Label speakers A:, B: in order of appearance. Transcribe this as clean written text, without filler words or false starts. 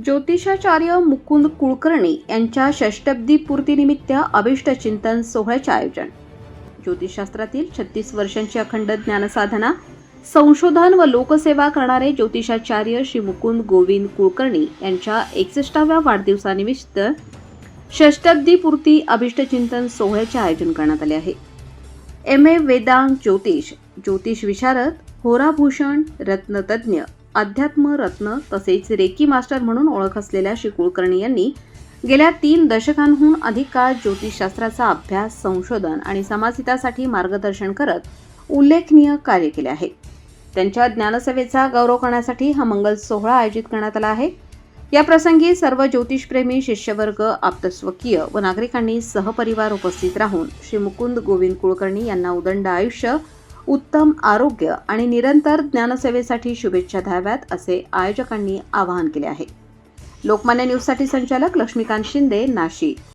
A: ज्योतिषाचार्य मुकुंद कुलकर्णी यांच्या षष्टब्दी पूर्तीनिमित्त अभिष्टचिंतन सोहळ्याचे आयोजन. ज्योतिषशास्त्रातील 36 वर्षांची अखंड ज्ञानसाधना, संशोधन व लोकसेवा करणारे ज्योतिषाचार्य श्री मुकुंद गोविंद कुलकर्णी यांच्या 61व्या वाढदिवसानिमित्त षष्टब्दी पूर्ती अभिष्टचिंतन सोहळ्याचे आयोजन करण्यात आले आहे. MA वेदांग ज्योतिष, ज्योतिष विशारद, होराभूषण, रत्नतज्ञ, अध्यात्म रत्न तसेच रेकी मास्टर म्हणून ओळख असलेल्या श्री कुलकर्णी यांनी गेल्या 3 दशकांहून अधिक काळ ज्योतिषशास्त्राचा अभ्यास, संशोधन आणि समाजहितासाठी मार्गदर्शन करत उल्लेखनीय कार्य केले आहे. त्यांच्या ज्ञानसेवेचा गौरव करण्यासाठी हा मंगल सोहळा आयोजित करण्यात आला आहे. या प्रसंगी सर्व ज्योतिषप्रेमी, शिष्यवर्ग, आप्तस्वकीय व नागरिकांनी सहपरिवार उपस्थित राहून श्री मुकुंद गोविंद कुलकर्णी यांना उदंड आयुष्य, उत्तम आरोग्य आणि निरंतर ज्ञानसेवेसाठी शुभेच्छा द्याव्यात असे आयोजकांनी आवाहन केले आहे. लोकमान्य न्यूजसाठी संचालक लक्ष्मीकांत शिंदे, नाशिक.